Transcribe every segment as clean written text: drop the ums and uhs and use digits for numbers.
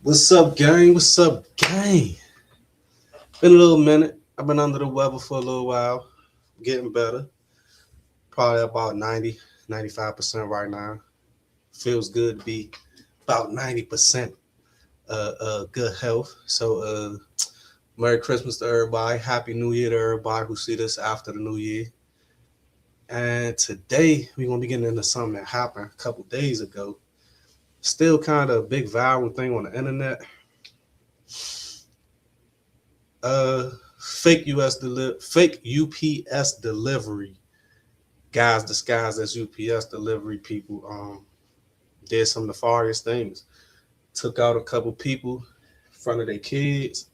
What's up, gang? What's up, gang? Been a little minute. I've been under the weather for a little while. Getting better. Probably about 95% right now. Feels good to be about 90% good health. So Merry Christmas to everybody. Happy New Year to everybody who see this after the New Year. And today we're gonna be getting into something that happened a couple days ago. Still kind of a big viral thing on the internet. Fake UPS delivery guys disguised as UPS delivery people did some nefarious things. Took out a couple people in front of their kids.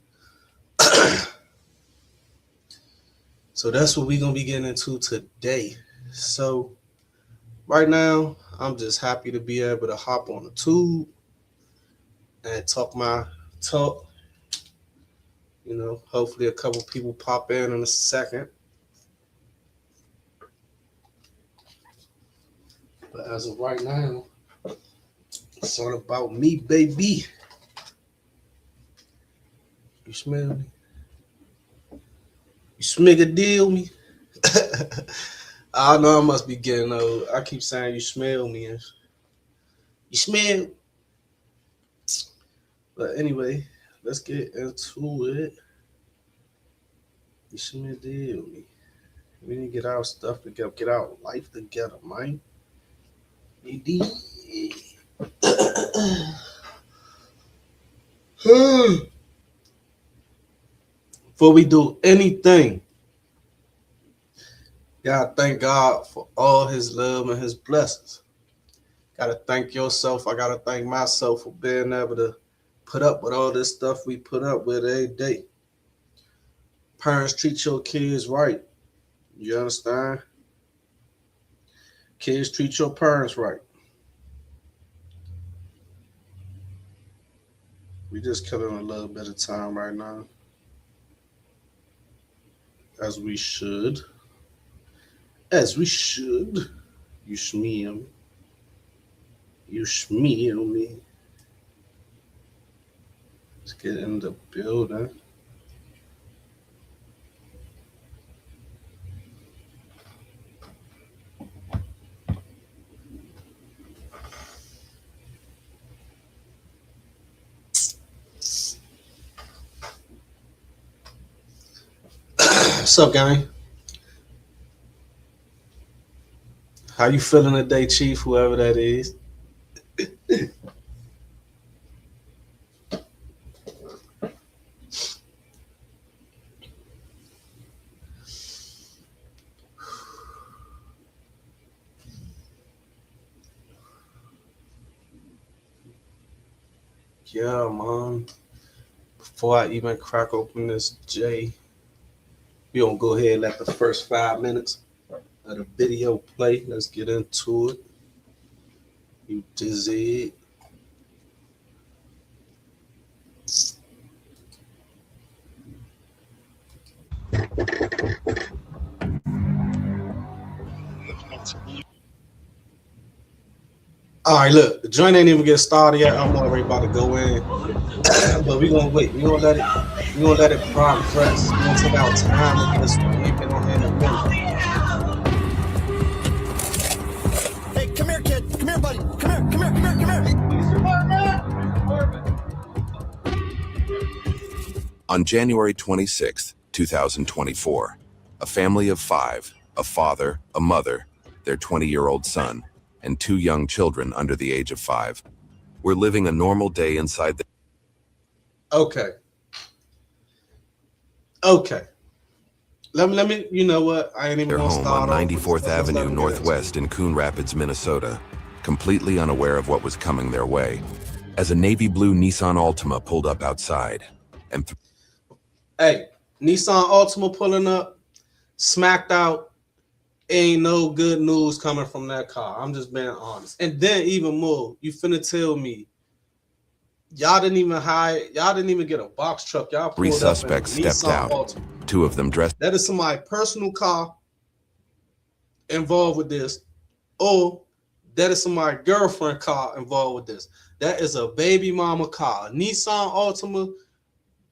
So that's what we're gonna be getting into today. So right now, I'm just happy to be able to hop on the tube and talk my talk. Hopefully a couple people pop in a second. But as of right now, it's all about me, baby. You smell me? You smigga deal me? I know I must be getting old. I keep saying you smell me. You smell? But anyway, let's get into it. You smell deal me. We need to get our stuff together, get our life together, man. Indeed. Before we do anything, gotta thank God for all his love and his blessings. Gotta thank yourself. I gotta thank myself for being able to put up with all this stuff we put up with every day. Parents, treat your kids right. You understand? Kids, treat your parents right. We just killing a little bit of time right now. As we should. As we should. You smell me. You smell me. Let's get in the building. What's up, gang? How you feeling today, Chief? Whoever that is. Yeah, man. Before I even crack open this J, we gonna go ahead and let the first 5 minutes of the video play. Let's get into it. You dizzy? All right, look, the joint ain't even get started yet. I'm already about to go in, but we gonna wait. We gonna let it progress. We gonna take our time with this. We ain't been on here in a minute. Hey, come here, kid. Come here, buddy. Come here. On January 26th, 2024, a family of five, a father, a mother, their 20-year-old son, and two young children under the age of 5, were living a normal day inside the... Okay. Let me. You know what? I ain't even their gonna home start on off with 94th this. Let's let Avenue me get Northwest in Coon Rapids, Minnesota, completely unaware of what was coming their way, as a navy blue Nissan Altima pulled up outside and... Hey, Nissan Altima pulling up, smacked out. Ain't no good news coming from that car. I'm just being honest. And then even more, you finna tell me y'all didn't even get a box truck. Y'all Three pulled suspects up in a stepped Nissan out, Altima. two of them dressed... That is somebody's personal car involved with this, or That is somebody's girlfriend car involved with this. That is a baby mama car. Nissan Altima,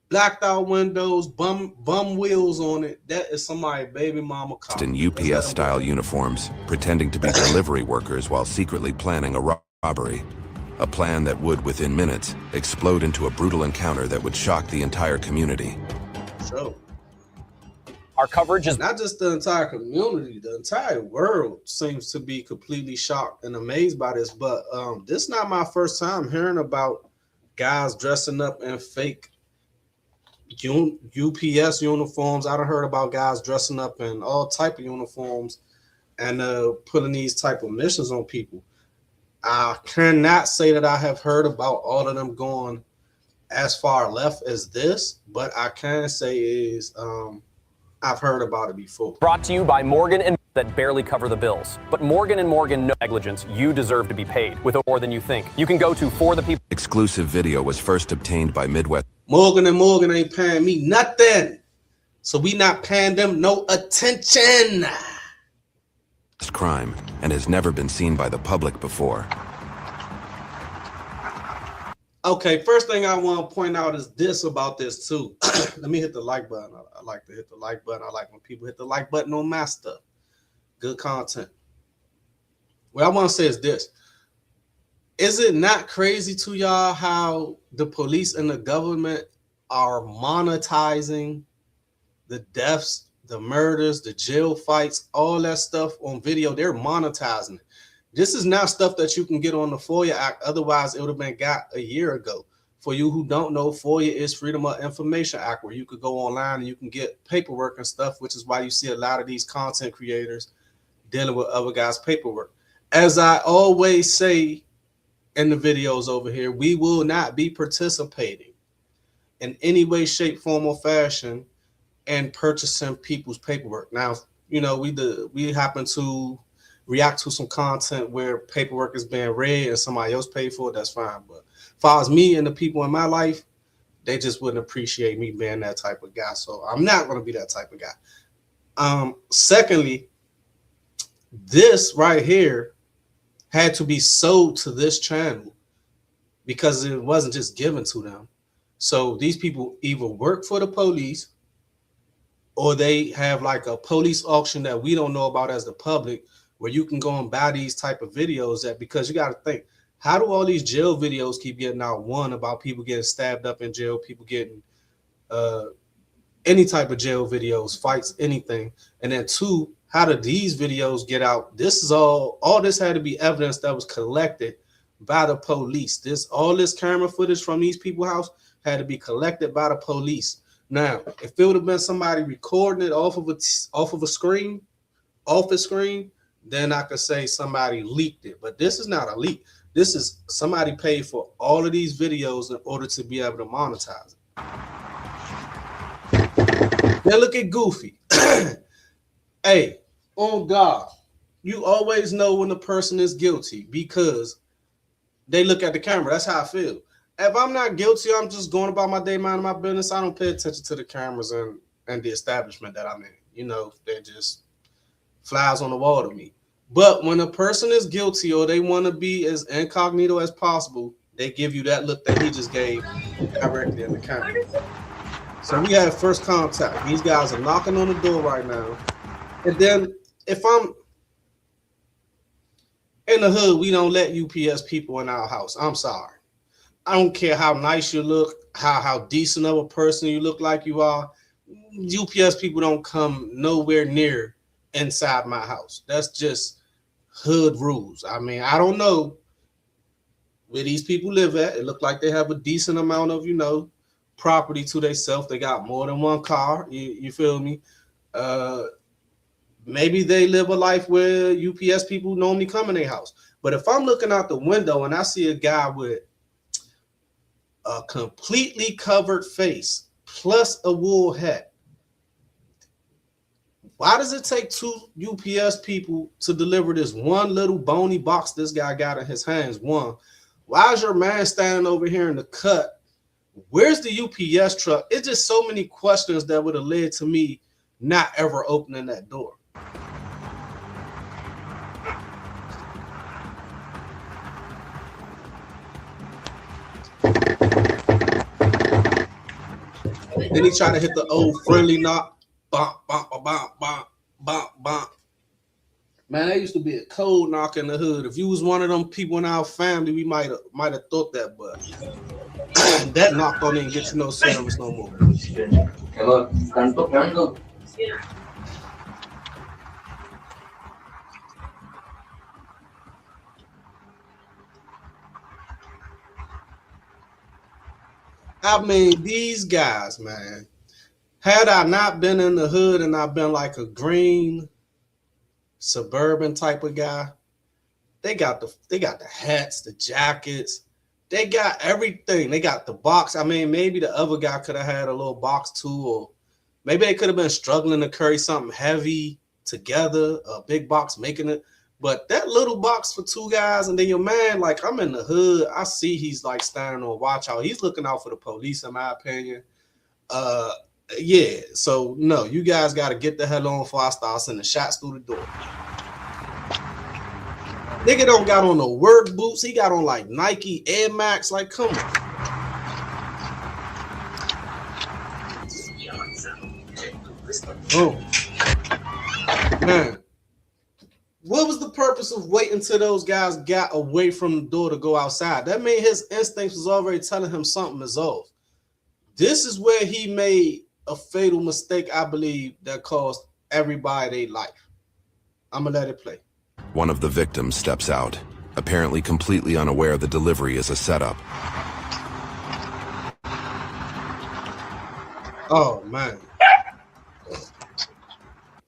blacked out windows, bum wheels on it. That is somebody's baby mama car. In UPS-style uniforms, pretending to be delivery workers while secretly planning a robbery. A plan that would, within minutes, explode into a brutal encounter that would shock the entire community. So, our coverage is not just the entire community, the entire world seems to be completely shocked and amazed by this. But this is not my first time hearing about guys dressing up in fake UPS uniforms. I done heard about guys dressing up in all type of uniforms and putting these type of missions on people. I cannot say that I have heard about all of them going as far left as this, but I can say is I've heard about it before. Brought to you by Morgan and that barely cover the bills. But Morgan and Morgan no negligence. You deserve to be paid with more than you think. You can go to For the People. Exclusive video was first obtained by Midwest. Morgan and Morgan ain't paying me nothing, so we not paying them no attention. Crime and has never been seen by the public before. Okay, first thing I want to point out is this about this too. Let me hit the like button. I like to hit the like button. I like when people hit the like button on my stuff. Good content. What I want to say is this. Is it not crazy to y'all how the police and the government are monetizing the deaths, the murders, the jail fights, all that stuff on video? They're monetizing it. This is not stuff that you can get on the FOIA Act. Otherwise, it would have been got a year ago. For you who don't know, FOIA is Freedom of Information Act, where you could go online and you can get paperwork and stuff, which is why you see a lot of these content creators dealing with other guys' paperwork. As I always say in the videos over here, we will not be participating in any way, shape, form, or fashion and purchasing people's paperwork. Now, you know, we happen to react to some content where paperwork is being read and somebody else paid for it, that's fine. But as far as me and the people in my life, they just wouldn't appreciate me being that type of guy. So I'm not going to be that type of guy. Secondly, this right here had to be sold to this channel because it wasn't just given to them. So these people either work for the police or they have like a police auction that we don't know about as the public, where you can go and buy these type of videos that, because you got to think, how do all these jail videos keep getting out? One, about people getting stabbed up in jail, people getting any type of jail videos, fights, anything. And then two, how do these videos get out? This is all this had to be evidence that was collected by the police. All this camera footage from these people's house had to be collected by the police. Now, if it would have been somebody recording it off of a screen, then I could say somebody leaked it. But this is not a leak. This is somebody paid for all of these videos in order to be able to monetize it. Now look at Goofy. Hey, oh God, you always know when the person is guilty because they look at the camera. That's how I feel. If I'm not guilty, I'm just going about my day, minding my business. I don't pay attention to the cameras and the establishment that I'm in. You know, they're just flies on the wall to me. But when a person is guilty or they want to be as incognito as possible, they give you that look that he just gave directly in the camera. So we have first contact. These guys are knocking on the door right now. And then if I'm in the hood, we don't let UPS people in our house. I'm sorry. I don't care how nice you look, how decent of a person you look like you are. UPS people don't come nowhere near inside my house. That's just hood rules. I mean, I don't know where these people live at. It look like they have a decent amount of, you know, property to themselves. They got more than one car. You feel me? Maybe they live a life where UPS people normally come in their house. But if I'm looking out the window and I see a guy with a completely covered face plus a wool hat, why does it take two UPS people to deliver this one little bony box this guy got in his hands? One, why is your man standing over here in the cut? Where's the UPS truck? It's just so many questions that would have led to me not ever opening that door. Then he tried to hit the old friendly knock. Bump, bump, bump, bump, bump, bump. Man, that used to be a cold knock in the hood. If you was one of them people in our family, we might have thought that, but that knock don't even get you no service no more. I mean, these guys, man. Had I not been in the hood and I've been like a green suburban type of guy, they got the hats, the jackets, they got everything. They got the box. I mean, maybe the other guy could have had a little box too, or maybe they could have been struggling to carry something heavy together, a big box making it. But that little box for two guys, and then your man, like, I'm in the hood. I see he's like standing on watch out. He's looking out for the police, in my opinion. Yeah, so no, you guys got to get the hell on before I start sending shots through the door. Nigga don't got on no work boots. He got on like Nike Air Max. Like, come on. Oh, man. What was the purpose of waiting till those guys got away from the door to go outside? That means his instincts was already telling him something is off. This is where he made a fatal mistake, I believe, that cost everybody their life. I'm going to let it play. One of the victims steps out, apparently completely unaware the delivery is a setup. Oh, man.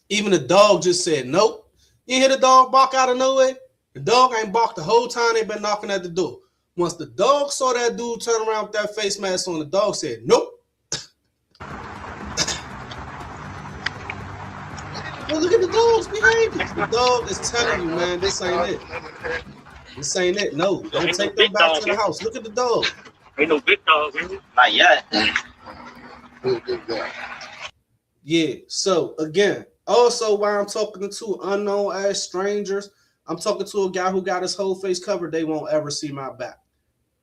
Even the dog just said, nope. You hear the dog bark out of nowhere? The dog ain't barked the whole time they been knocking at the door. Once the dog saw that dude turn around with that face mask on, the dog said, nope. Well, look at the dog's behavior. The dog is telling you, man, this ain't it. This ain't it. No, don't take them back to the house. Look at the dog. Ain't no big dog, ain't it? Not yet. Yeah, so again, also while I'm talking to unknown ass strangers, I'm talking to a guy who got his whole face covered. They won't ever see my back.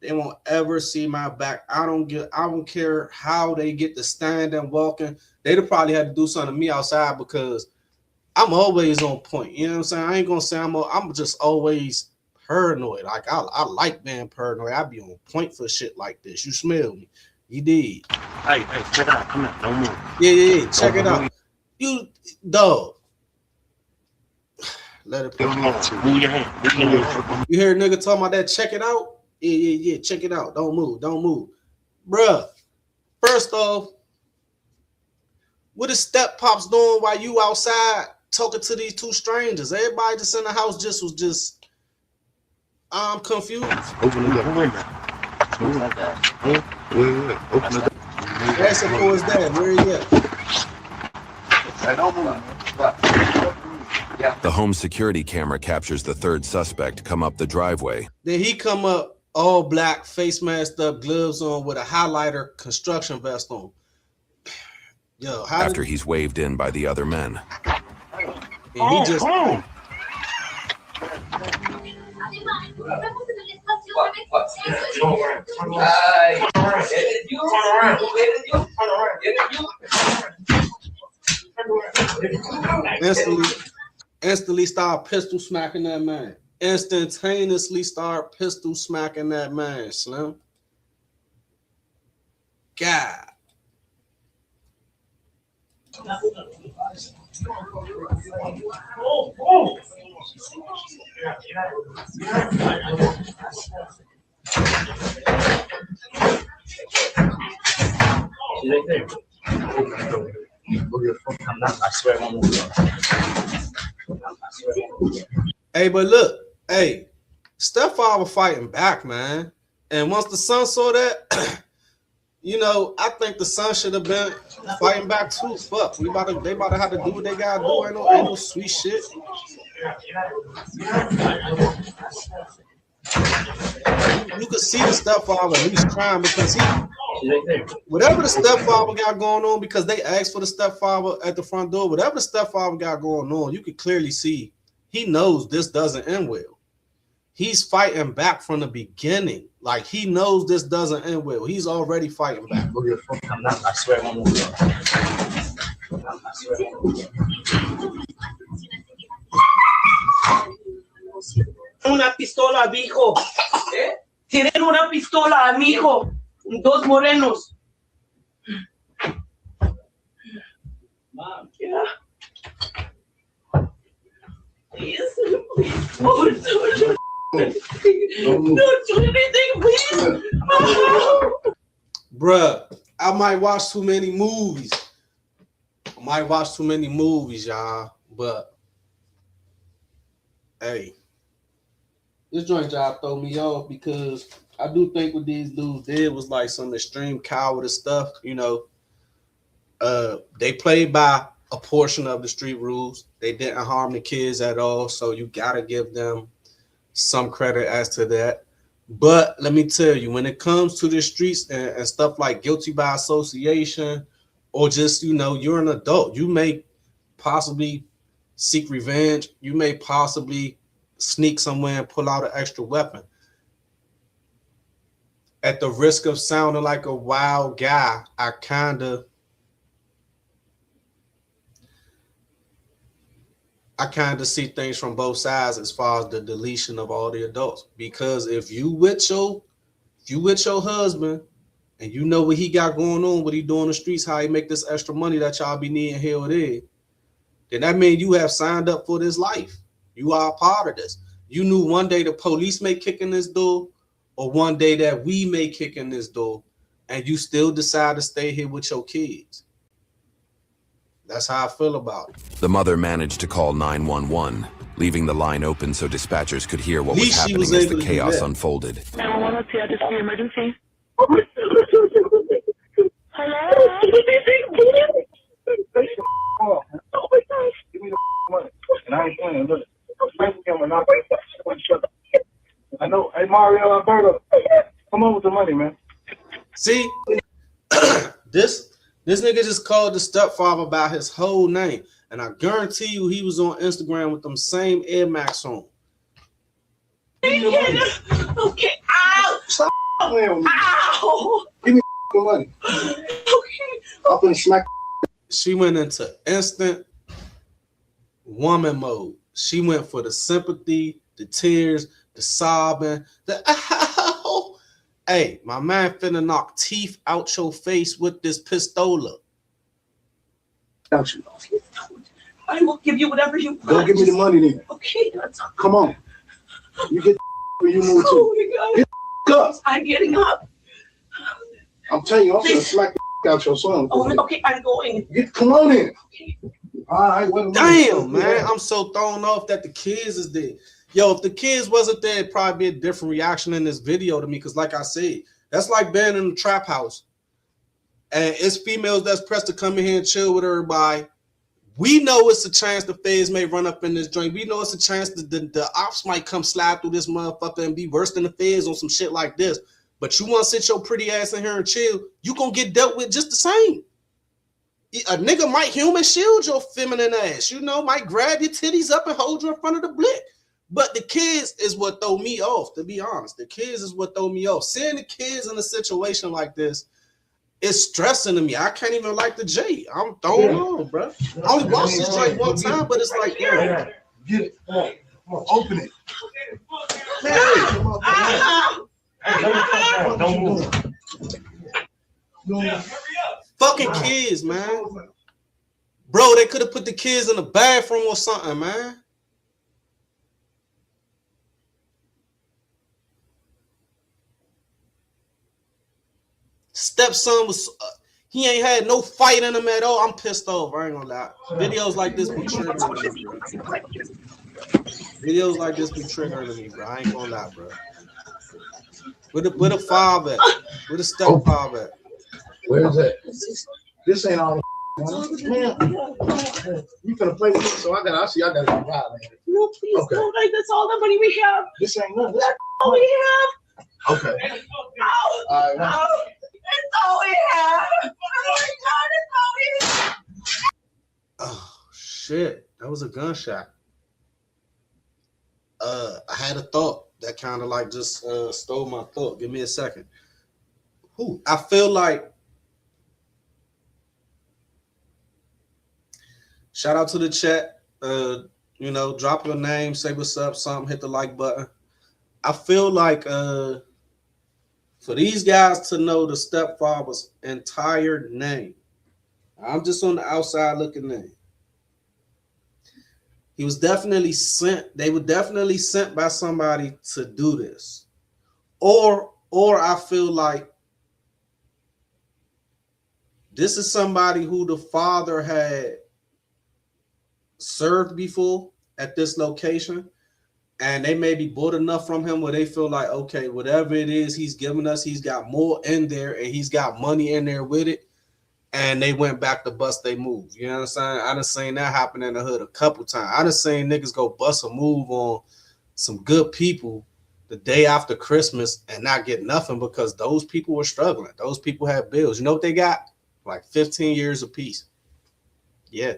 They won't ever see my back. I don't care how they get to stand and walking. They'd have probably had to do something to me outside because I'm always on point. You know what I'm saying? I ain't gonna say I'm just always paranoid. Like I like being paranoid. I be on point for shit like this. You smell me. You did. Hey, check it out. Come here. Don't move. Yeah. Check it out. You dog. Let it play. Move your hand. You hear a nigga talking about that? Check it out. Yeah. Check it out. Don't move. Bruh. First off, what is Step Pops doing while you outside talking to these two strangers? Everybody just in the house I'm confused. Open the door. Move like that. Open the door. That's of course that. Where he at? The home security camera captures the third suspect come up the driveway. Then he come up all black, face masked up, gloves on with a highlighter construction vest on. Yo, After he's waved in by the other men. And he just instantly start pistol smacking that man. Instantaneously start pistol smacking that man, Slim. God. Hey, but look, hey, Stepfather fighting back, man. And once the son saw that, you know, I think the son should have been fighting back too. Fuck, they about to have to do what they gotta do. Ain't no sweet shit. You could see the stepfather at least crying because whatever the stepfather got going on, because they asked for the stepfather at the front door, whatever the stepfather got going on, you could clearly see he knows this doesn't end well. he's fighting back from the beginning. Like, he knows this doesn't end well. He's already fighting back. I swear I'm Una pistola, mijo. Tienen una pistola, amigo. Dos morenos. Mom. Yeah. Please. Oh, don't do anything, please. Bruh, I might watch too many movies. Y'all. But, hey, this joint job throw me off because I do think what these dudes did was like some extreme cowardice stuff. You know, they played by a portion of the street rules. They didn't harm the kids at all. So you got to give them some credit as to that. But let me tell you, when it comes to the streets and stuff like guilty by association, or just, you know, you're an adult, you may possibly seek revenge. You may possibly sneak somewhere and pull out an extra weapon. At the risk of sounding like a wild guy, I kind of see things from both sides as far as the deletion of all the adults. Because if you with your husband and you know what he got going on, what he do in the streets, how he make this extra money that y'all be needing here or there, then that means you have signed up for this life. You are a part of this. You knew one day the police may kick in this door, or one day that we may kick in this door, and you still decide to stay here with your kids. That's how I feel about it. The mother managed to call 911, leaving the line open so dispatchers could hear what was happening as the chaos unfolded. 911, what's the address for your emergency? Hello? Oh my gosh. Give me the money. And I ain't playing. Look. I know. Hey, Mario Alberto. Come on with the money, man. See, this nigga just called the stepfather by his whole name. And I guarantee you he was on Instagram with them same Air Max on. Okay. Ow. Stop playing with me. Ow. Give me the money. Okay. I'm gonna smack. She went into instant woman mode. She went for the sympathy, the tears, the sobbing, the ow. Hey, my man finna knock teeth out your face with this pistola. Don't you? I will give you whatever you want. Go give me the money then. Okay, that's all. Come on. You get when you move Oh to. my God. Up. I'm getting up. I'm telling you, I'm gonna smack the out your son. Oh, okay, I'm going. Come on in. Okay. All right, wait a minute. Damn, man, I'm so thrown off that the kids is there. Yo, if the kids wasn't there, it'd probably be a different reaction in this video to me. Because like I said, that's like being in a trap house. And it's females that's pressed to come in here and chill with everybody. We know it's a chance the feds may run up in this joint. We know it's a chance that the ops might come slide through this motherfucker and be worse than the feds on some shit like this. But you want to sit your pretty ass in here and chill, you gonna get dealt with just the same. A nigga might human shield your feminine ass, you know, might grab your titties up and hold you in front of the blick. But the kids is what throw me off, to be honest. The kids is what throw me off. Seeing the kids in a situation like this is stressing to me. I can't even like the J. I'm thrown on, bro. I only watched this like one time, but it's like, yeah. Get it. Come on. Come on. Open it. Don't move. Fucking kids, man. Bro, they could have put the kids in the bathroom or something, man. Stepson was, he ain't had no fight in him at all. I'm pissed off. I ain't gonna lie. Videos like this be triggering me, bro. Videos like this be triggering me, bro. I ain't gonna lie, bro. Where the father at? Where the stepfather at? Where's that? This ain't all. Man, you finna play with me, so I gotta go ride, man. No, please Okay. don't. Like, that's all the money we have. This ain't nothing. That's all we have. Okay. Ow. All right. Ow. That's all we have. Oh my God, that's all we have. Oh shit, that was a gunshot. I had a thought. that kind of like just stole my thought. Give me a second. Who I feel like. Shout out to the chat. Drop your name, say what's up, something, hit the like button. I feel like for these guys to know the stepfather's entire name, I'm just on the outside looking in. He was definitely sent. They were definitely sent by somebody to do this, or I feel like this is somebody who the father had served before at this location, and they maybe bought enough from him where they feel like, okay, whatever it is he's giving us, he's got more in there and he's got money in there with it. And they went back to bust they move. You know what I'm saying? I done seen that happen in the hood a couple times. I done seen niggas go bust a move on some good people the day after Christmas and not get nothing because those people were struggling. Those people had bills. You know what they got? Like 15 years apiece. Yeah.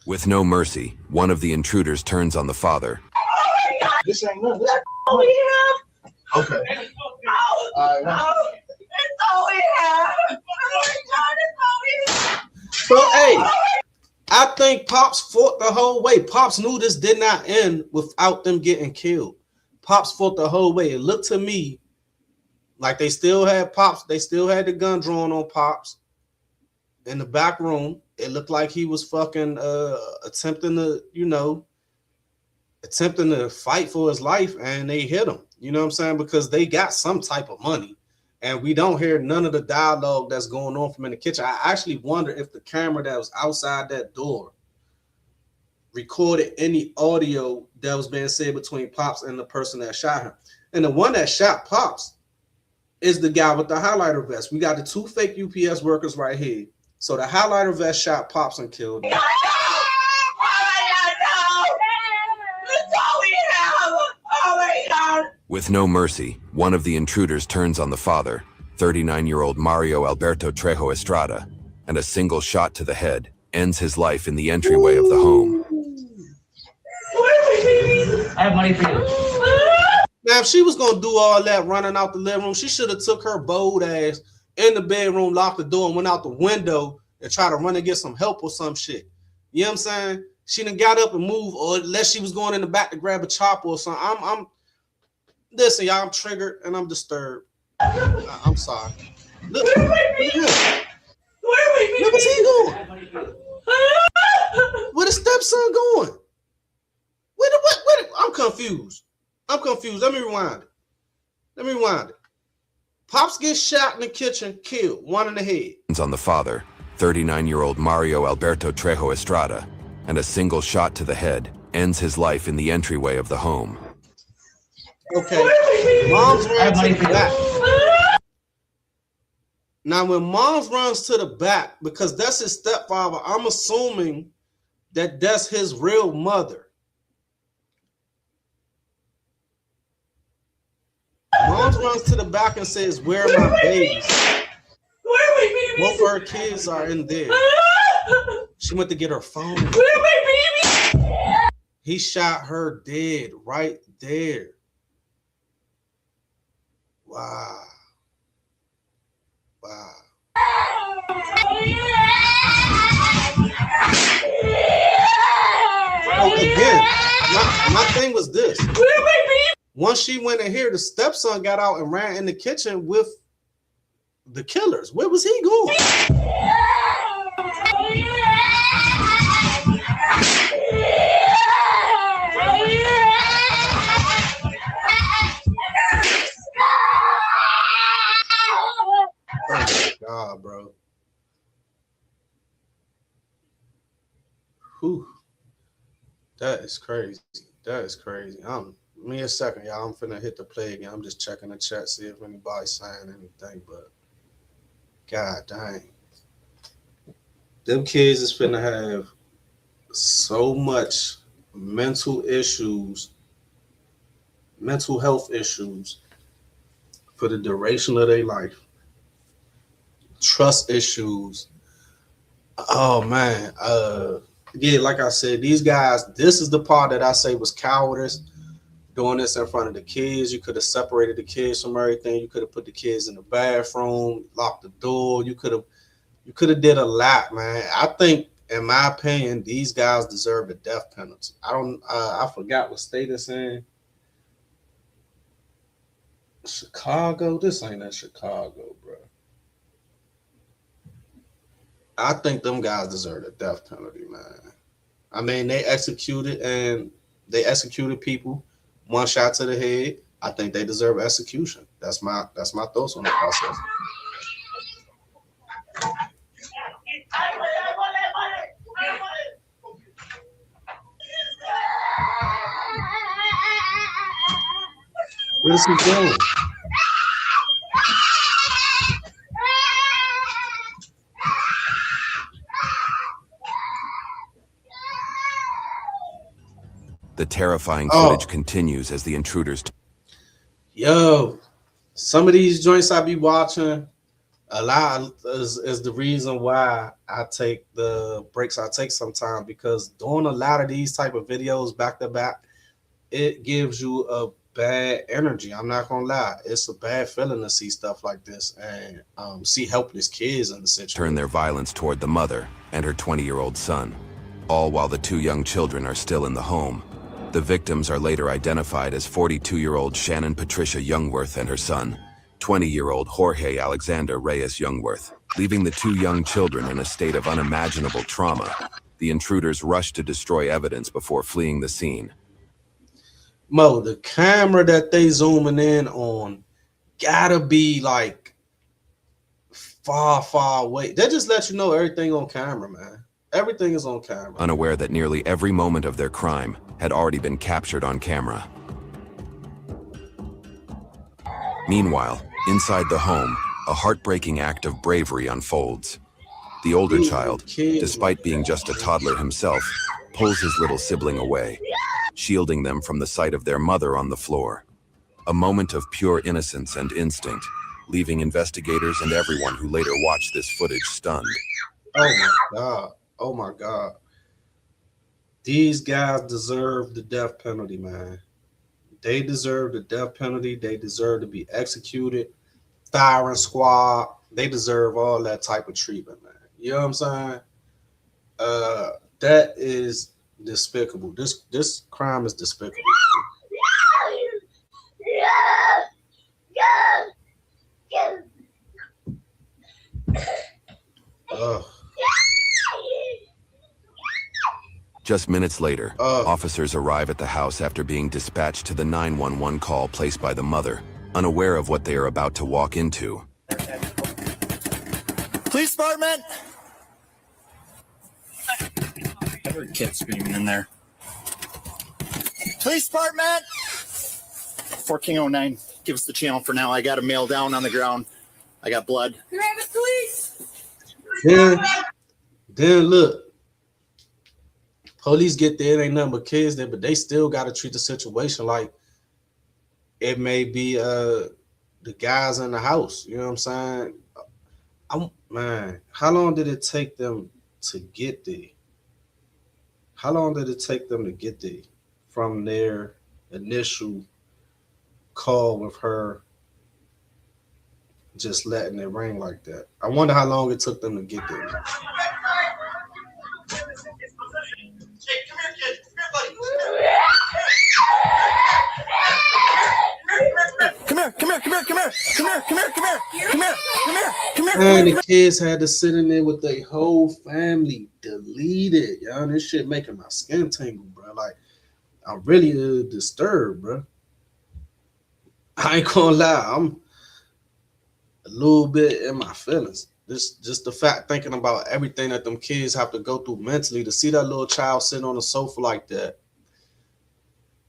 With no mercy, one of the intruders turns on the father. This ain't nothing. That's all we have. Okay. Oh, All right. that's all we have. Oh my God, that's all we have. So, hey, I think Pops fought the whole way. Pops knew this did not end without them getting killed. Pops fought the whole way. It looked to me like they still had Pops. They still had the gun drawn on Pops in the back room. It looked like he was fucking attempting to fight for his life, and they hit him. You know what I'm saying? Because they got some type of money, and we don't hear none of the dialogue that's going on from in the kitchen. I actually wonder if the camera that was outside that door recorded any audio that was being said between Pops and the person that shot him. And the one that shot Pops is the guy with the highlighter vest. We got the two fake UPS workers right here. So the highlighter vest shot Pops and killed him. With no mercy, one of the intruders turns on the father, 39-year-old Mario Alberto Trejo Estrada, and a single shot to the head ends his life in the entryway of the home. I have money for you. Now, if she was gonna do all that running out the living room, she should have took her bold ass in the bedroom, locked the door, and went out the window and tried to run and get some help or some shit. You know what I'm saying? She done got up and moved, or unless she was going in the back to grab a chopper or something. Listen, y'all, I'm triggered and I'm disturbed. I'm sorry. Look at him. Look, where's he going? Where the stepson going? Where I'm confused. Let me rewind it. Pops gets shot in the kitchen, killed, one in the head. On the father, 39-year-old Mario Alberto Trejo Estrada, and a single shot to the head ends his life in the entryway of the home. Okay, Mom's runs to the back. Now, when Mom's runs to the back, because that's his stepfather, I'm assuming that that's his real mother. Mom's runs to the back and says, "Where are my babies?" Where are my babies? Both of her kids are in there. She went to get her phone. Where are my babies? He shot her dead right there. Wow. So again, my thing was this. Once she went in here, the stepson got out and ran in the kitchen with the killers. Where was he going? Oh my God, bro. Whew. That is crazy. Give me a second, y'all. I'm finna hit the play again. I'm just checking the chat, see if anybody's saying anything, but God dang. Them kids is finna have so much mental health issues for the duration of their life. Trust issues, Oh man, yeah, like I said, these guys. This is the part that I say was cowardice. Doing this in front of the kids, you could have separated the kids from everything. You could have put the kids in the bathroom, locked the door. You could have did a lot, man. I think, in my opinion, these guys deserve the death penalty. I don't. I forgot what state it's in. Chicago. This ain't in Chicago, bro. I think them guys deserve the death penalty, man. I mean, they executed people, one shot to the head. I think they deserve execution. That's my thoughts on the process. Where is he going? The terrifying Oh, footage continues as the intruders yo, some of these joints I be watching, a lot is the reason why I take the breaks I take sometimes, because doing a lot of these type of videos back to back, it gives you a bad energy. I'm not gonna lie, it's a bad feeling to see stuff like this and see helpless kids in the turn situation. their violence toward the mother and her 20-year-old son, all while the two young children are still in the home. The victims are later identified as 42-year-old Shannon Patricia Youngworth and her son, 20-year-old Jorge Alexander Reyes Youngworth. Leaving the two young children in a state of unimaginable trauma, the intruders rushed to destroy evidence before fleeing the scene. Mo, the camera that they zooming in on gotta be like far away. They just let you know everything on camera, man. Everything is on camera. Unaware that nearly every moment of their crime had already been captured on camera. Meanwhile, inside the home, a heartbreaking act of bravery unfolds. The older These child, kids, despite being just a toddler himself, pulls his little sibling away, shielding them from the sight of their mother on the floor. A moment of pure innocence and instinct, leaving investigators and everyone who later watched this footage stunned. oh my god, oh my god, these guys deserve the death penalty, man. They deserve the death penalty. They deserve to be executed. Firing squad. They deserve all that type of treatment, man. You know what I'm saying? That is despicable. This crime is despicable. Ugh. Just minutes later, Ugh. officers arrive at the house after being dispatched to the 911 call placed by the mother, unaware of what they are about to walk into. Police department. I heard kids screaming in there. Police department. 1409. Give us the channel for now. I got a male down on the ground. I got blood. Then look, police get there, it ain't nothing but kids there, but they still got to treat the situation like it may be the guys in the house. You know what I'm saying? Man, how long did it take them to get there? How long did it take them to get there from their initial call with her just letting it ring like that? I wonder how long it took them to get there. Man, the kids had to sit in there with their whole family deleted. Y'all, this shit making my skin tingle, bro. Like, I'm really disturbed, bro. I ain't gonna lie, I'm a little bit in my feelings. This just the fact, thinking about everything that them kids have to go through mentally, to see that little child sitting on the sofa like that,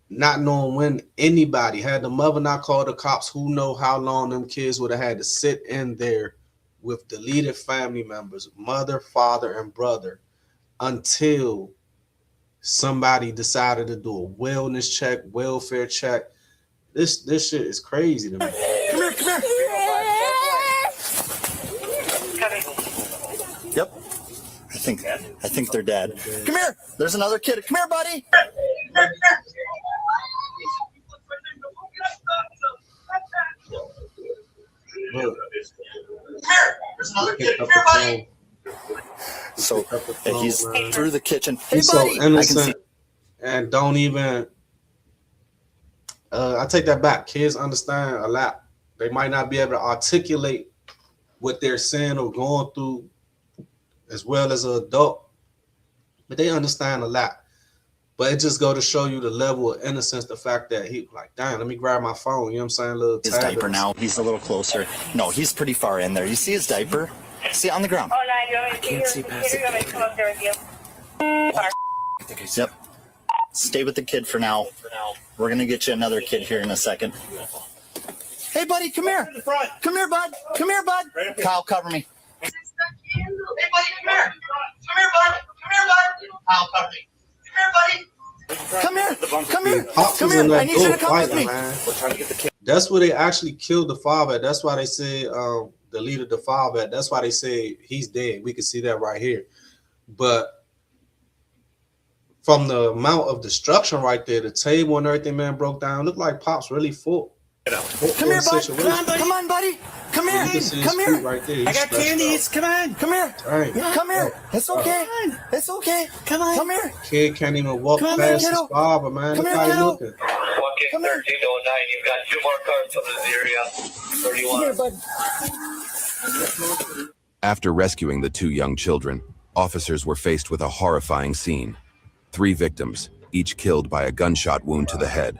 not knowing when anybody, had the mother not called the cops, who know how long them kids would have had to sit in there with deleted family members, mother, father, and brother, until somebody decided to do a wellness check, welfare check. This shit is crazy to me. Come here. Yep. think they're dead. Come here. There's another kid. Come here, buddy. Look, There's another picked kid. up Come the here, buddy. phone. So Picked up the phone, he's man. through the kitchen. Hey, He's so buddy. I can see. innocent and don't even. I take that back. Kids understand a lot. They might not be able to articulate what they're saying or going through as well as an adult, but they understand a lot. But it just go to show you the level of innocence, the fact that he like, damn, let me grab my phone. You know what I'm saying? Little His diaper now. He's a little closer. No, he's pretty far in there. You see his diaper? See it on the ground. Oh, no, you want me to can't see past it. You want me to come up there with you? I think I see. Yep. Stay with the kid for now. We're gonna get you another kid here in a second. Hey, buddy, come here. Come here, bud. Come here, bud. Kyle, cover me. Hey, buddy, come here. Come here, bud. Come here, bud. Kyle, cover me. Come here, buddy. Come here. Come here. Pops Come was in here. I that need you door to come with fighting, me. man. That's where they actually killed the father. That's why they say the leader, the father. That's why they say he's dead. We can see that right here. But from the amount of destruction right there, the table and everything, man, broke down. Looked like Pops really fought. Come here, bud. Come on, buddy. Come here. Come here. Right there. I got candies. Come on. Come here. Right. Come here. It's okay. It's okay. Come on. Come here. Kid can't even walk Come on, past his kiddo. father, man. Come Look here, how he kiddo. looking. Come here. 1309, you've got 2 more cars from this area. 31. Come here, bud. After rescuing the 2 young children, officers were faced with a horrifying scene. 3 victims, each killed by a gunshot wound to the head.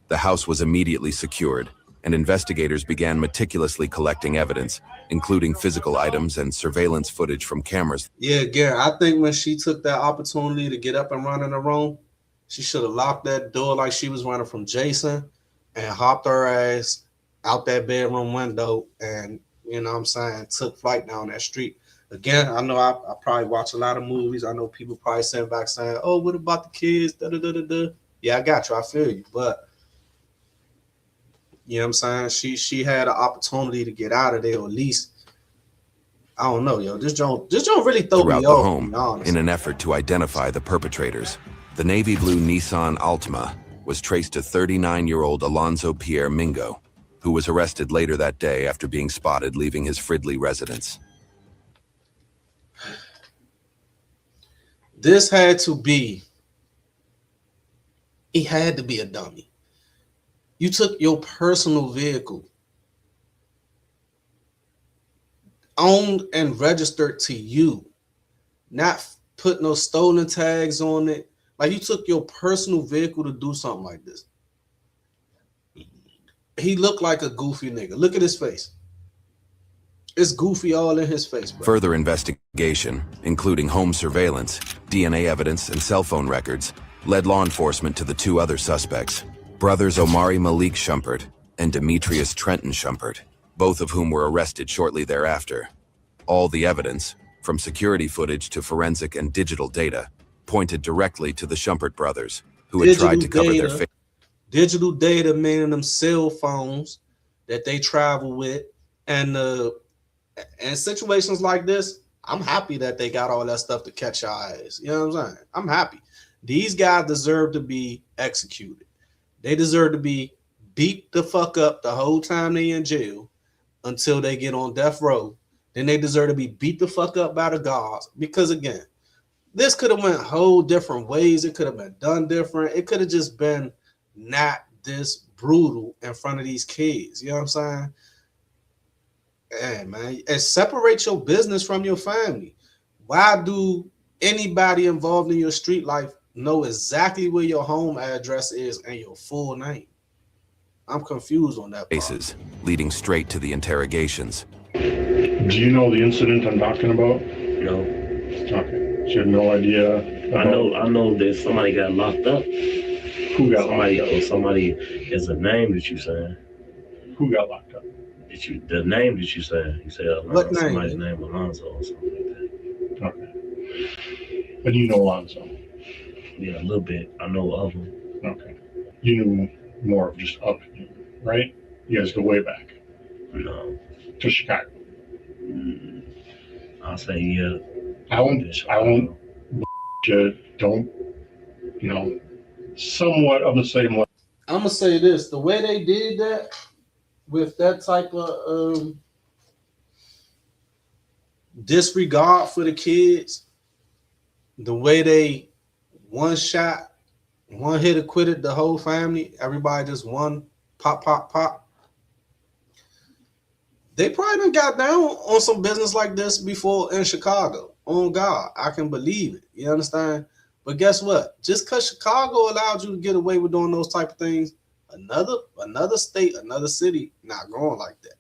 The house was immediately secured, and investigators began meticulously collecting evidence, including physical items and surveillance footage from cameras. Yeah, again, I think when she took that opportunity to get up and run in the room, she should have locked that door like she was running from Jason and hopped her ass out that bedroom window and, you know what I'm saying, took flight down that street. Again, I know I probably watch a lot of movies. I know people probably sitting back saying, oh, what about the kids? Da, da, da, da, da. Yeah, I got you. I feel you. But, you know what I'm saying? She had an opportunity to get out of there, or at least, I don't know, yo. This don't really throw Throughout me the off, home, to be honest. in an effort to identify the perpetrators, the navy blue Nissan Altima was traced to 39-year-old Alonzo Pierre Mingo, who was arrested later that day after being spotted leaving his Fridley residence. This had to be, he had to be a dummy. You took your personal vehicle, owned and registered to you, not put no stolen tags on it. Like, you took your personal vehicle to do something like this. He looked like a goofy nigga. Look at his face. It's goofy all in his face, bro. Further investigation, including home surveillance, DNA evidence, and cell phone records, led law enforcement to the 2 other suspects, brothers Omari Malik Shumpert and Demetrius Trenton Shumpert, both of whom were arrested shortly thereafter. All the evidence, from security footage to forensic and digital data, pointed directly to the Shumpert brothers, who had tried to cover their face. Digital data, meaning them cell phones that they travel with, and situations like this, I'm happy that they got all that stuff to catch your eyes. You know what I'm saying? I'm happy. These guys deserve to be executed. They deserve to be beat the fuck up the whole time they in jail until they get on death row. Then they deserve to be beat the fuck up by the guards. Because again, this could have went whole different ways. It could have been done different. It could have just been not this brutal in front of these kids. You know what I'm saying? Hey, man, and separate your business from your family. Why do anybody involved in your street life know exactly where your home address is and your full name? I'm confused on that part. Leading straight to the interrogations. Do you know the incident I'm talking about? No. Okay. So you have no idea. I know that somebody got locked up. Who got locked up? Somebody is a name that you saying. Who got locked up? The name that you said. You said what name? Somebody's name Alonzo or something like that. Okay. But you know Alonzo? Yeah, a little bit. I know of him. Okay. You knew more of just of him, right? You guys go way back. No. To Chicago. I'll say yeah. I won't, don't, somewhat of the same level. I'm gonna say this: the way they did that with that type of disregard for the kids, the way they one shot, one hit acquitted the whole family, everybody just one pop, pop, pop. They probably done got down on some business like this before in Chicago. On God, I can believe it. You understand? But guess what? Just because Chicago allowed you to get away with doing those type of things, another state, another city, not going like that.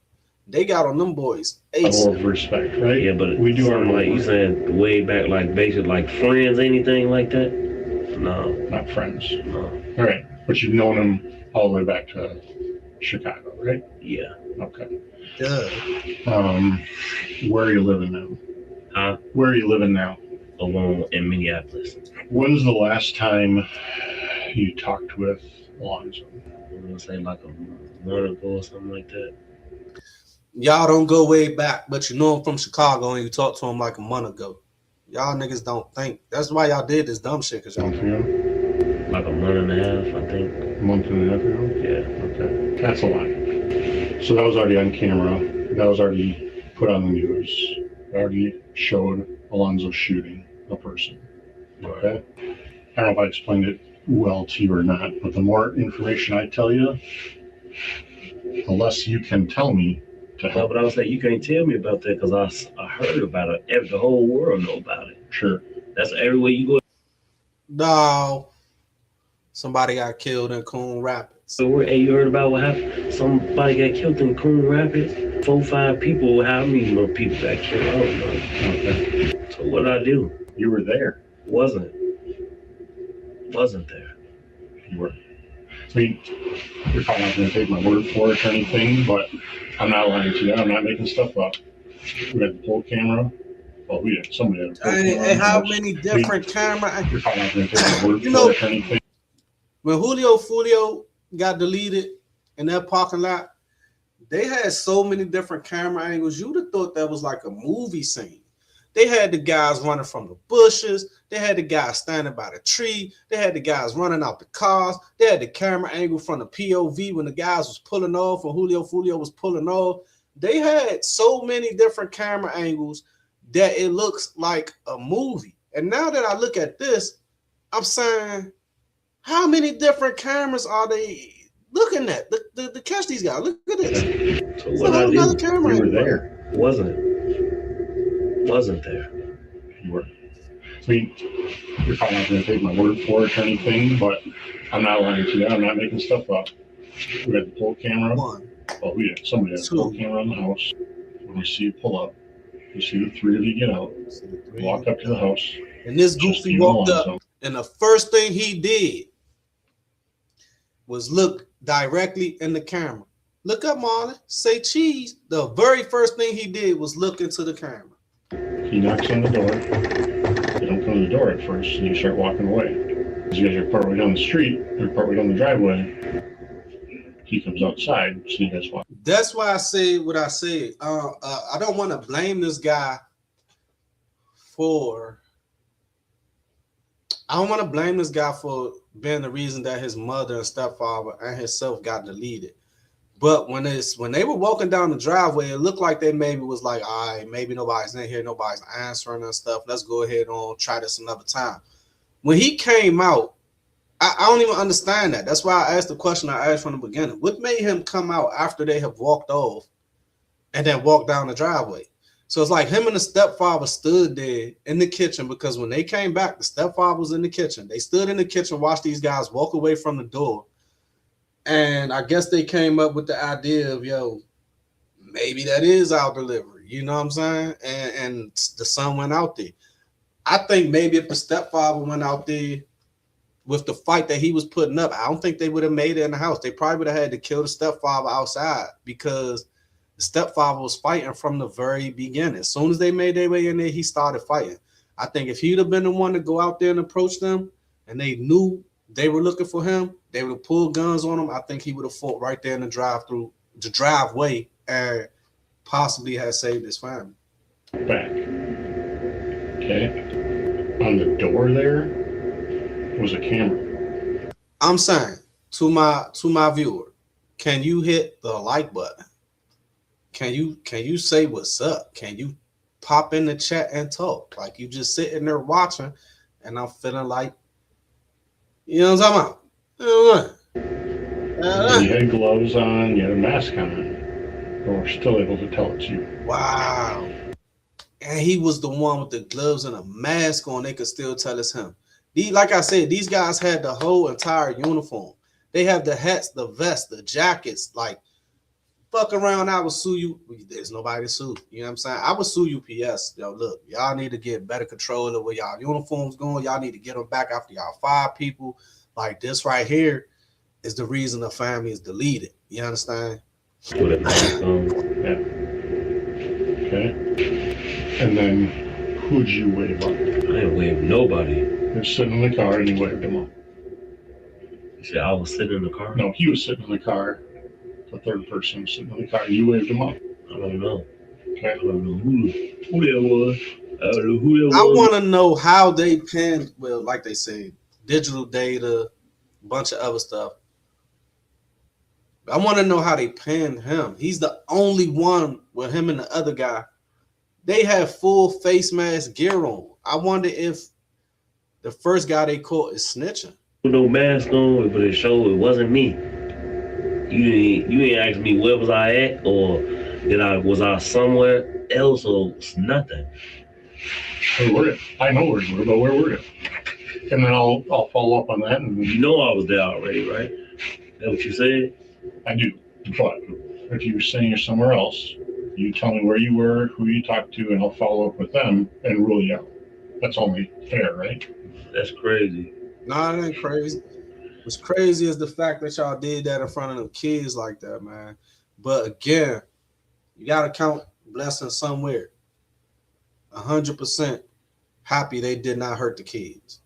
They got on them boys. Level of respect, right? Yeah, but we do our like you said way back, like basically like friends, anything like that. No, not friends. No. All right, but you've known them all the way back to Chicago, right? Yeah. Okay. Yeah. Where are you living now? Huh? Where are you living now? Alone in Minneapolis. When's the last time you talked with Alonzo? I'm gonna say like a month ago or something like that. Y'all don't go way back, but you know him from Chicago and you talked to him like a month ago. Y'all niggas don't think. That's why y'all did this dumb shit, because y'all like a month and a half, I think. A month and a half ago? Yeah. Okay. That's a lot. So that was already on camera. That was already put on the news. It already showed Alonzo shooting a person. Okay? I don't know if I explained it well to you or not, but the more information I tell you, the less you can tell me to help. No, but I was saying you can't tell me about that because I heard about it. The whole world know about it. Sure. That's everywhere you go. No. Somebody got killed in Coon Rapids. So, hey, you heard about what happened? Somebody got killed in Coon Rapids. 4, 5 people. How many more people got killed? I don't know. Okay. So what did I do? You were there. Wasn't there. You were. I mean, you're probably not going to take my word for it or anything, but I'm not lying to you. I'm not making stuff up. We had the full camera. Well, we had somebody had a full camera. And how many different camera? You're probably not going to take my word for it or anything. When Julio got deleted in that parking lot, they had so many different camera angles. You'd have thought that was like a movie scene. They had the guys running from the bushes. They had the guys standing by the tree. They had the guys running out the cars. They had the camera angle from the POV when the guys was pulling off and Julio was pulling off. They had so many different camera angles that it looks like a movie. And now that I look at this, I'm saying, how many different cameras are they looking at? The catch these guys. Look at this. So what I did, you were there. Wasn't there. You were. I mean, you're probably not going to take my word for it or anything, but I'm not lying to you. I'm not making stuff up. We had the full camera. One. Well, we had somebody had a full camera in the house. When we see you pull up, you see the three of you get out, walk up to the house. And this goofy walked up, and the first thing he did was look directly in the camera. Look up, Marlon. Say cheese. The very first thing he did was look into the camera. He knocks on the door. You don't come to the door at first, and you start walking away. As you guys are partway down the street, or partway down the driveway, he comes outside, so you guys walk. That's why I say what I said. I don't want to blame this guy for. I don't want to blame this guy for being the reason that his mother and stepfather and himself got deleted. But when they were walking down the driveway, it looked like they maybe was like, all right, maybe nobody's in here, nobody's answering and stuff. Let's go ahead and try this another time. When he came out, I don't even understand that. That's why I asked the question I asked from the beginning. What made him come out after they have walked off and then walk down the driveway? So it's like him and the stepfather stood there in the kitchen, because when they came back, the stepfather was in the kitchen. They stood in the kitchen, watched these guys walk away from the door. And I guess they came up with the idea of, yo, maybe that is our delivery. You know what I'm saying? And the son went out there. I think maybe if the stepfather went out there with the fight that he was putting up, I don't think they would have made it in the house. They probably would have had to kill the stepfather outside, because the stepfather was fighting from the very beginning. As soon as they made their way in there, he started fighting. I think if he'd have been the one to go out there and approach them, and they knew they were looking for him, they would have pulled guns on him. I think he would have fought right there in the driveway, and possibly had saved his family. Back. Okay. On the door there was a camera. I'm saying to my viewer, can you hit the like button? Can you say what's up? Can you pop in the chat and talk? Like you just sitting there watching, and I'm feeling like, you know what I'm talking about? You know what? You had gloves on, you had a mask on, but we're still able to tell it's you. Wow. And he was the one with the gloves and a mask on. They could still tell it's him. Like I said, these guys had the whole entire uniform. They have the hats, the vests, the jackets. Like, fuck around, I will sue you. There's nobody to sue. You know what I'm saying? I would sue UPS. Yo, look, y'all need to get better control of where y'all uniforms going. Y'all need to get them back after y'all 5 people. Like this right here is the reason the family is deleted. You understand? With a mask on. Yeah. Okay. And then who'd you wave up? I ain't wave nobody. You're sitting in the car and you waved him up. You said I was sitting in the car? No, he was sitting in the car. The third person was sitting in the car. You waved him up. I don't know. Okay. I don't know who that was. I don't know who that was. I want to know how they pinned, well, like they say, digital data, a bunch of other stuff. I want to know how they pinned him. He's the only one with him and the other guy. They have full face mask gear on. I wonder if the first guy they caught is snitching. No mask on, but it showed it wasn't me. You ain't asked me where was I at, or was I somewhere else, or nothing. Where were you? I know where you were, but where were you? And then I'll follow up on that. And you know I was there already, right? That what you said? I do. But if you were saying you're somewhere else, you tell me where you were, who you talked to, and I'll follow up with them and rule you out. That's only fair, right? That's crazy. Nah, it ain't crazy. What's crazy is the fact that y'all did that in front of them kids like that, man. But again, you gotta count blessings somewhere. 100% happy they did not hurt the kids.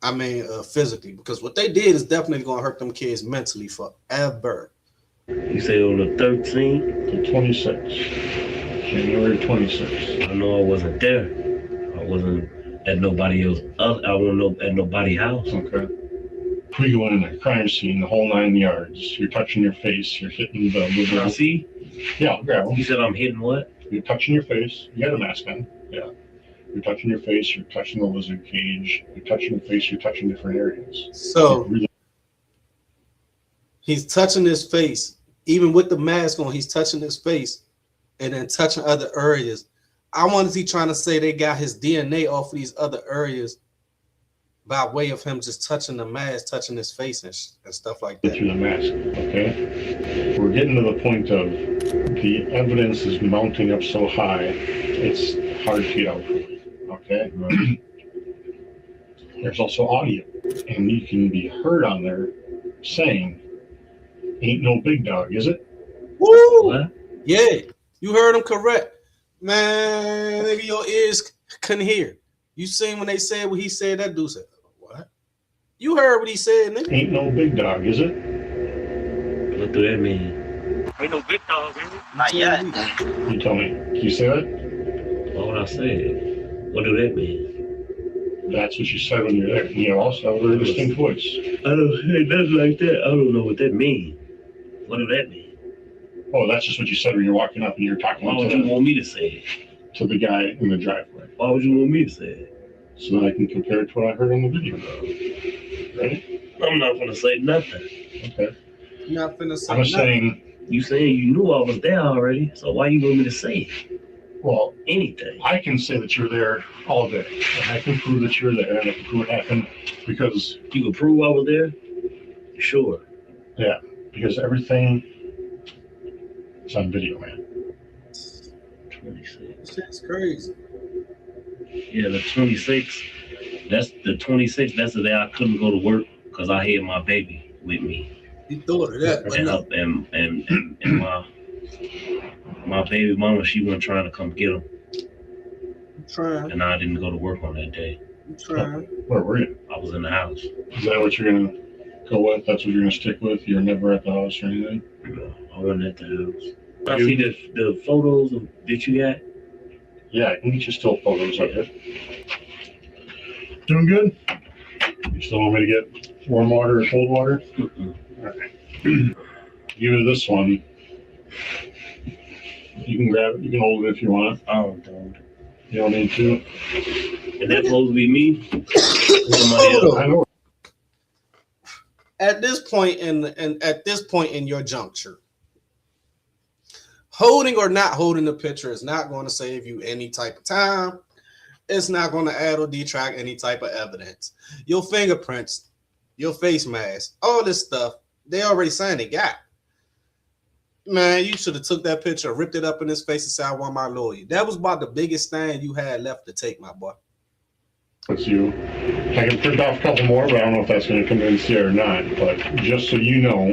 I mean, physically, because what they did is definitely gonna hurt them kids mentally forever. You say on the 13th? The 26th. January 26th. I know I wasn't there. I wasn't at nobody else. I wasn't at nobody's house. Okay. We go in a crime scene, the whole 9 yards. You're touching your face. You're hitting the. Can I see? Yeah, I'll grab them. You said I'm hitting what? You're touching your face. You got a mask on. Yeah. You're touching your face. You're touching the lizard cage. You're touching your face. You're touching different areas. So he's touching his face, even with the mask on. He's touching his face, and then touching other areas. I wonder if he's trying to say they got his DNA off of these other areas by way of him just touching the mask, touching his face and stuff like that. Through the mask, okay? We're getting to the point of the evidence is mounting up so high, it's hard to get out, okay? There's also audio, and you can be heard on there saying, "Ain't no big dog, is it?" Woo! What? Yeah, you heard him correct. Man, nigga, your ears couldn't hear. You seen when they said what he said, that dude said, what? You heard what he said, nigga. Ain't no big dog, is it? What do that mean? Ain't no big dog, is it? Not yet. You tell me. Can you say that? What would I say? What do that mean? That's what you said when you're there. You also have a very distinct voice. I don't say nothing like that. I don't know what that means. What do that mean? Oh, that's just what you said when you're walking up and you're talking Why would you want me to say it? to the guy in the driveway. Why would you want me to say it? So that I can compare it to what I heard on the video. Right? I'm not gonna say nothing. Okay. You're not finna say I'm nothing. saying, You saying you knew I was there already, so why you want me to say well, anything? I can say that you're there all day. And I can prove that you're there and I can prove what happened because, You can prove I was there? Sure. yeah, because everything is on video, man. 26. This shit's crazy. Yeah, the 26th. That's the 26th. That's the day I couldn't go to work because I had my baby with me. You thought of that, but And, no. and my baby mama, she wasn't trying to come get him, I'm trying. and I didn't go to work on that day. I'm trying. Where were you? I was in the house. Is that what you're going to go with? That's what you're going to stick with? You're never at the house or anything? I wasn't at the house. I see the photos that you got. Yeah, I can get you still photos of it. Doing good? You still want me to get warm water or cold water? All right. Give this one. You can grab it. You can hold it if you want. Oh, don't. You don't need to. Is that supposed to be me? Somebody Hold else? on. I know. At this point in your juncture, holding or not holding the picture is not going to save you any type of time. It's not going to add or detract any type of evidence. Your fingerprints, your face mask, all this stuff, they already saying they got. Man, you should have took that picture, ripped it up in his face and said, I want my lawyer. That was about the biggest stand you had left to take, my boy. It's you. I can print off a couple more, but I don't know if that's going to convince you or not. But just so you know,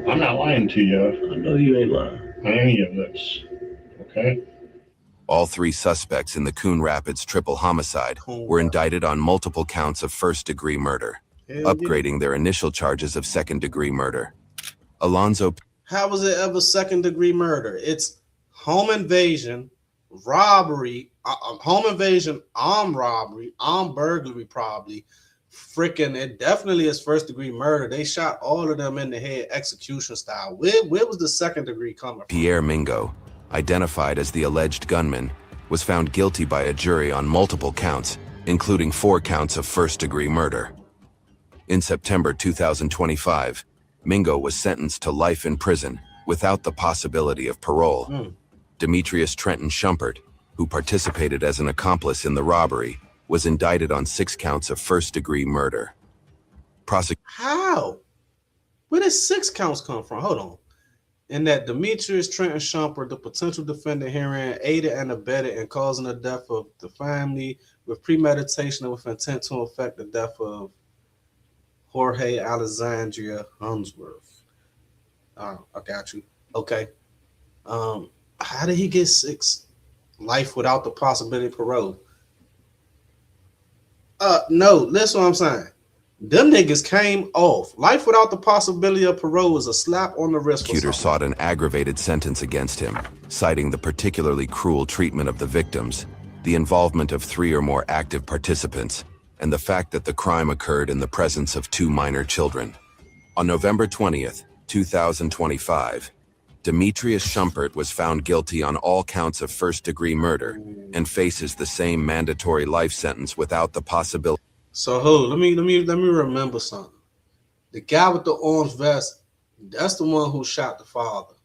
I'm not lying to you I know you ain't lying. on any of this. Okay? All 3 suspects in the Coon Rapids triple homicide were indicted on multiple counts of first-degree murder, upgrading their initial charges of second-degree murder. Alonzo. How was it ever second-degree murder? It's home invasion, robbery, home invasion, armed robbery, armed burglary, probably. Freaking, it definitely is first-degree murder. They shot all of them in the head, execution style. Where was the second degree coming from? Pierre Mingo, identified as the alleged gunman, was found guilty by a jury on multiple counts, including 4 counts of first-degree murder. In September 2025, Mingo was sentenced to life in prison without the possibility of parole. Demetrius Trenton Schumpert, who participated as an accomplice in the robbery, was indicted on 6 counts of first-degree murder. How? Where did 6 counts come from? Hold on. And that Demetrius Trenton Schumpert, the potential defendant herein, aided and abetted in causing the death of the family with premeditation and with intent to effect the death of Jorge Alexandria Unsworth. I got you. Okay. How did he get 6? Life without the possibility of parole. No, that's what I'm saying. Them niggas came off. Life without the possibility of parole is a slap on the wrist. Prosecutor sought an aggravated sentence against him, citing the particularly cruel treatment of the victims, the involvement of 3 or more active participants, and the fact that the crime occurred in the presence of 2 minor children. On November 20th, 2025, Demetrius Schumpert was found guilty on all counts of first-degree murder and faces the same mandatory life sentence without the possibility. So hold, let me remember something. The guy with the orange vest, that's the one who shot the father.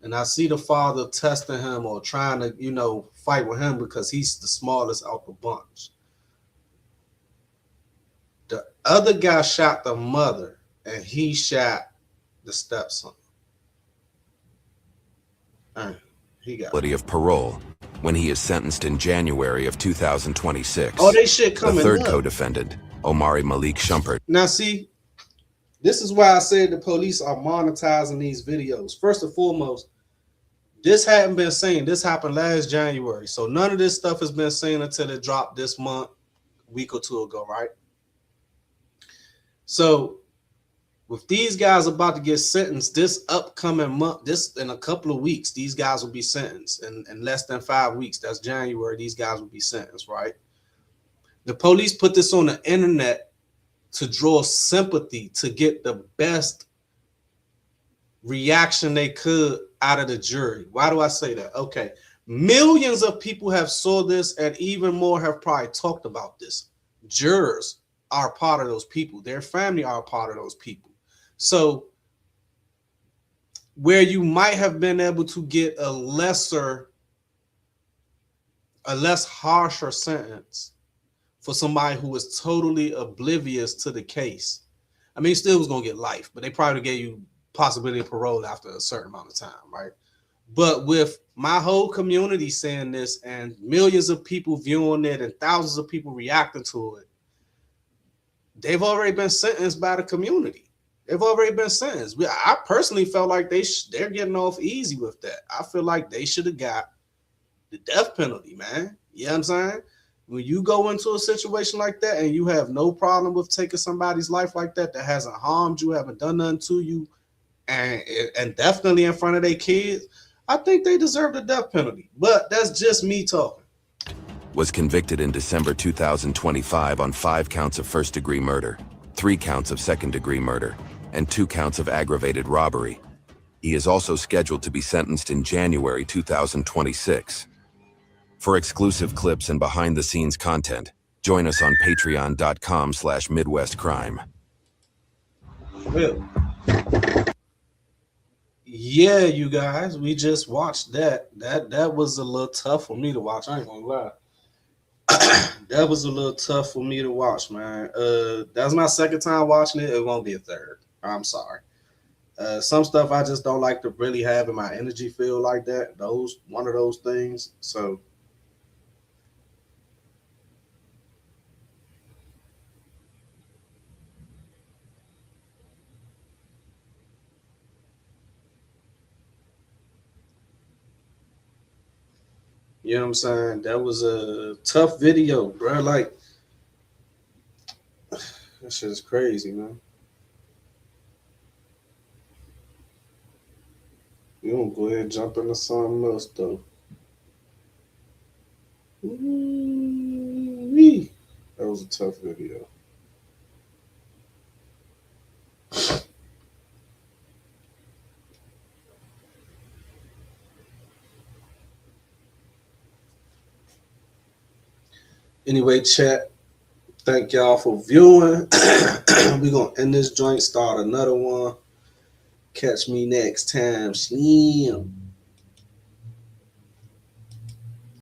And I see the father testing him or trying to, fight with him because he's the smallest out the bunch. The other guy shot the mother and he shot the stepson. He got of parole when he is sentenced in January of 2026. Oh, they shit coming The third up. co-defendant, Omari Malik Schumpert. Now, see, this is why I said the police are monetizing these videos. First and foremost, this hadn't been seen. This happened last January. So none of this stuff has been seen until it dropped this month, a week or 2 ago, right? So with these guys about to get sentenced this upcoming month, this in a couple of weeks, these guys will be sentenced. In less than 5 weeks, that's January, these guys will be sentenced, right? The police put this on the internet to draw sympathy, to get the best reaction they could out of the jury. Why do I say that? Okay, millions of people have saw this, and even more have probably talked about this. Jurors are part of those people. Their family are part of those people. So where you might have been able to get a less harsher sentence for somebody who is totally oblivious to the case. I mean, still was going to get life, but they probably gave you possibility of parole after a certain amount of time, right? But with my whole community saying this and millions of people viewing it and thousands of people reacting to it, they've already been sentenced by the community. They've already been sentenced. I personally felt like they're getting off easy with that. I feel like they should have got the death penalty, man. You know what I'm saying? When you go into a situation like that and you have no problem with taking somebody's life like that hasn't harmed you, haven't done nothing to you, and definitely in front of their kids, I think they deserve the death penalty, but that's just me talking. Was convicted in December 2025 on 5 counts of first-degree murder, 3 counts of second-degree murder, and 2 counts of aggravated robbery. He is also scheduled to be sentenced in January 2026. For exclusive clips and behind-the-scenes content, join us on patreon.com/MidwestCrime. Well, yeah, you guys, we just watched that. That was a little tough for me to watch. I ain't gonna lie. That was a little tough for me to watch, man. That's my second time watching it. It won't be a third. I'm sorry. Some stuff I just don't like to really have in my energy field like that. One of those things. So you know what I'm saying? That was a tough video, bro. Like, that shit is crazy, man. You don't go ahead and jump into something else, though. Ooh-wee. That was a tough video. Anyway, chat, thank y'all for viewing. We're going to end this joint, start another one. Catch me next time. Slim.